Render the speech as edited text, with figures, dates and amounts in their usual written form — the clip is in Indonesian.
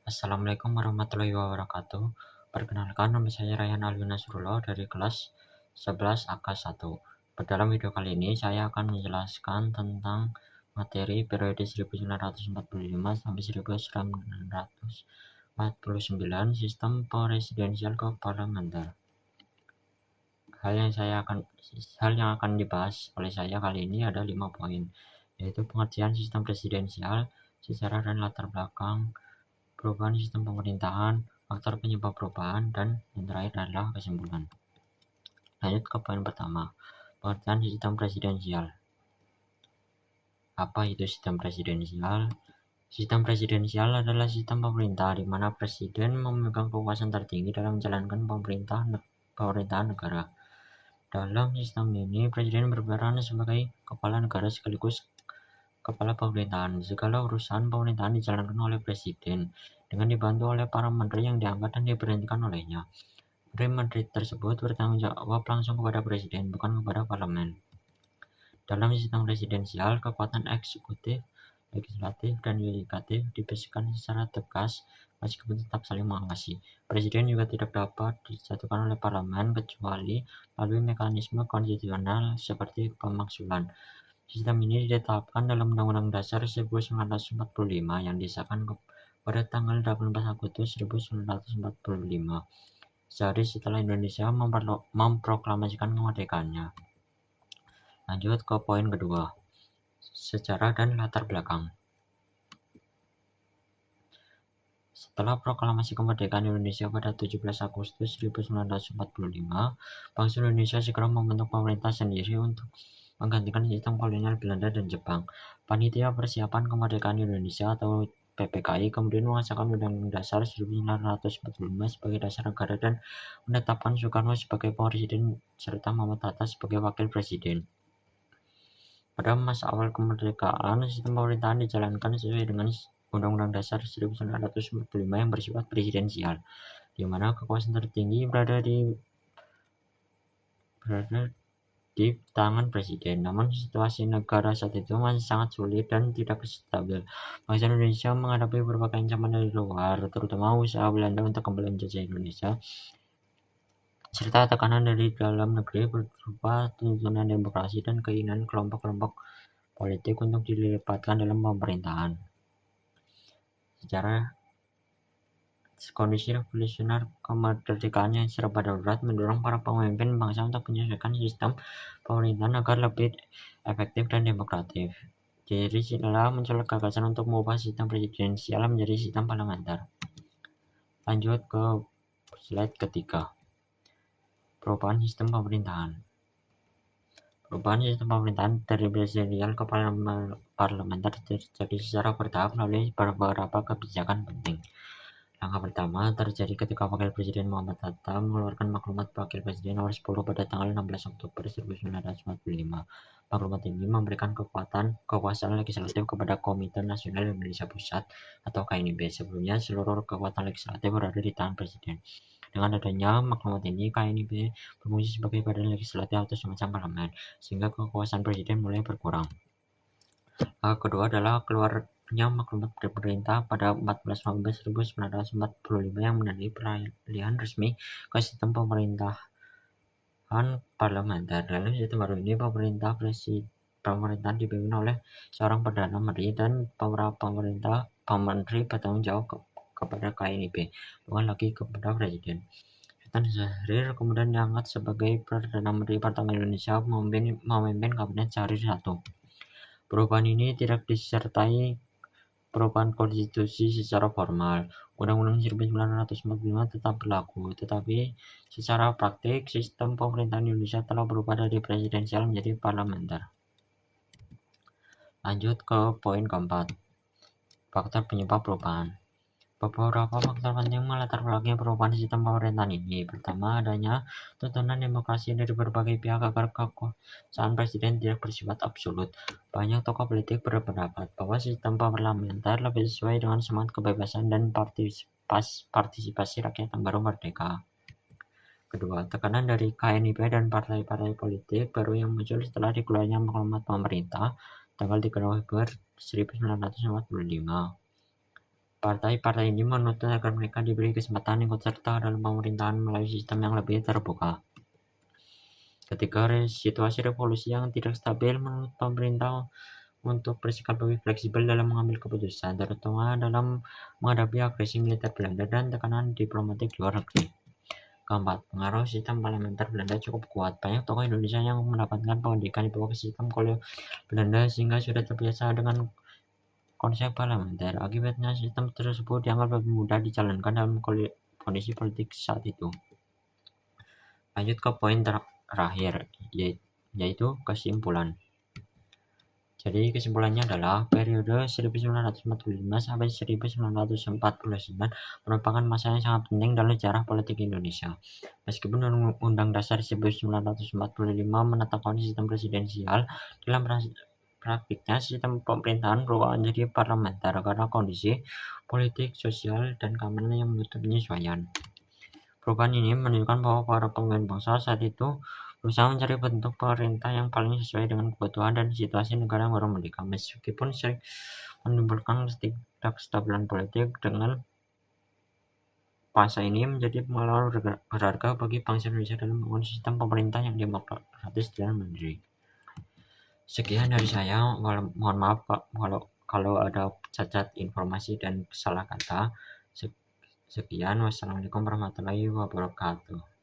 Assalamualaikum warahmatullahi wabarakatuh. Perkenalkan, nama saya Rayhan Alwi Nasrullah dari kelas 11 AK1. Dalam video kali ini saya akan menjelaskan tentang materi periode 1945 sampai 1949 sistem presidensial keparlementer. Hal yang akan dibahas oleh saya kali ini ada 5 poin, yaitu pengertian sistem presidensial, sejarah dan latar belakang, perubahan sistem pemerintahan, faktor penyebab perubahan, dan yang terakhir adalah kesimpulan. Lanjut ke poin pertama, pengertian sistem presidensial. Apa itu sistem presidensial? Sistem presidensial adalah sistem pemerintah di mana presiden memegang kekuasaan tertinggi dalam menjalankan pemerintahan negara. Dalam sistem ini, presiden berperan sebagai kepala negara sekaligus kepala pemerintahan. Segala urusan pemerintahan dijalankan oleh presiden dengan dibantu oleh para menteri yang diangkat dan diberhentikan olehnya. Menteri tersebut bertanggung jawab langsung kepada presiden, bukan kepada parlemen. Dalam sistem presidensial, kekuatan eksekutif, legislatif, dan yudikatif diberikan secara tegas meskipun tetap saling mengawasi. Presiden juga tidak dapat dijatuhkan oleh parlemen kecuali melalui mekanisme konstitusional seperti pemaksulan. Sistem ini ditetapkan dalam Undang-Undang Dasar 1945 yang disahkan pada tanggal 18 Agustus 1945, sehari setelah Indonesia memproklamasikan kemerdekaannya. Lanjut ke poin kedua, sejarah dan latar belakang. Setelah proklamasi kemerdekaan Indonesia pada 17 Agustus 1945, bangsa Indonesia segera membentuk pemerintah sendiri untuk menggantikan sistem kolonial Belanda dan Jepang. Panitia Persiapan Kemerdekaan Indonesia atau PPKI kemudian mengesahkan Undang-Undang Dasar 1945 sebagai dasar negara dan menetapkan Soekarno sebagai presiden serta Muhammad Hatta sebagai wakil presiden. Pada masa awal kemerdekaan, sistem pemerintahan dijalankan sesuai dengan Undang-Undang Dasar 1945 yang bersifat presidensial, di mana kekuasaan tertinggi berada di tangan presiden. Namun situasi negara saat itu masih sangat sulit dan tidak stabil. Bangsa Indonesia menghadapi berbagai ancaman dari luar, terutama usaha Belanda untuk kembali menjajah Indonesia, serta tekanan dari dalam negeri berupa tuntunan demokrasi dan keinginan kelompok-kelompok politik untuk dilibatkan dalam pemerintahan. Secara kondisi revolusioner kemerdekaan yang serba darurat mendorong para pemimpin bangsa untuk menyesuaikan sistem pemerintahan agar lebih efektif dan demokratis. Jadi setelah muncul gagasan untuk mengubah sistem presidensial menjadi sistem parlementer. Lanjut ke slide ketiga, perubahan sistem pemerintahan. Perubahan sistem pemerintahan dari presidensial ke parlementer terjadi secara bertahap melalui beberapa kebijakan penting. Langkah pertama terjadi ketika Wakil Presiden Muhammad Hatta mengeluarkan Maklumat Wakil Presiden nomor 10 pada tanggal 16 Oktober 1945. Maklumat ini memberikan kekuasaan legislatif kepada Komite Nasional Indonesia Pusat atau KNIP. Sebelumnya seluruh kekuatan legislatif berada di tangan Presiden. Dengan adanya maklumat ini, KNIP berfungsi sebagai badan legislatif atau semacam parlemen, sehingga kekuasaan Presiden mulai berkurang. Kedua adalah keluarnya maklumat pemerintah pada 14 November 1945 yang menandai peralihan resmi ke sistem pemerintahan parlementer. Dalam sistem baru ini, pemerintahan dipimpin oleh seorang Perdana Menteri dan beberapa menteri bertanggung jawab kepada KNIP, bukan lagi kepada Presiden. Sultan Syahrir kemudian diangkat sebagai Perdana Menteri pertama Indonesia memimpin Kabinet Syahrir I. Perubahan ini tidak disertai perubahan konstitusi secara formal. Undang-Undang 1945 tetap berlaku, tetapi secara praktik sistem pemerintahan Indonesia telah berubah dari presidensial menjadi parlementer. Lanjut ke poin keempat, faktor penyebab perubahan. Beberapa faktor penting melatar belakangi perubahan sistem pemerintahan ini. Pertama, adanya tuntunan demokrasi dari berbagai pihak agar kekuasaan presiden tidak bersifat absolut. Banyak tokoh politik berpendapat bahwa sistem parlementer lebih sesuai dengan semangat kebebasan dan partisipasi rakyat yang baru merdeka. Kedua, tekanan dari KNIP dan partai-partai politik baru yang muncul setelah dikeluarnya maklumat pemerintah tanggal 3 November 1945. Partai-partai ini menuntut agar mereka diberi kesempatan ikut serta dalam pemerintahan melalui sistem yang lebih terbuka. Ketika situasi revolusi yang tidak stabil, menuntut pemerintah untuk bersikap lebih fleksibel dalam mengambil keputusan, terutama dalam menghadapi agresi militer Belanda dan tekanan diplomatik luar negeri. Keempat, pengaruh sistem parlementer Belanda cukup kuat. Banyak tokoh Indonesia yang mendapatkan pendidikan di bawah sistem kolonial Belanda sehingga sudah terbiasa dengan konsep parlementer. Akibatnya, sistem tersebut dianggap lebih mudah dijalankan dalam kondisi politik saat itu. Lanjut ke poin terakhir, yaitu kesimpulan. Jadi kesimpulannya adalah periode 1945 sampai 1949 merupakan masa yang sangat penting dalam sejarah politik Indonesia. Meskipun Undang Dasar 1945 menetapkan sistem presidensial, dalam praktiknya sistem pemerintahan berubah menjadi parlementer karena kondisi politik, sosial, dan keamanan yang menuntut penyesuaian. Perubahan ini menunjukkan bahwa para pemimpin bangsa saat itu berusaha mencari bentuk pemerintah yang paling sesuai dengan kebutuhan dan situasi negara yang baru merdeka, meskipun sering menimbulkan ketidakstabilan politik. Dengan fase ini menjadi pengalaman berharga bagi bangsa Indonesia dalam membangun sistem pemerintah yang demokratis dan mandiri. Sekian dari saya. Mohon maaf kalau ada cacat informasi dan salah kata. Sekian, wassalamualaikum warahmatullahi wabarakatuh.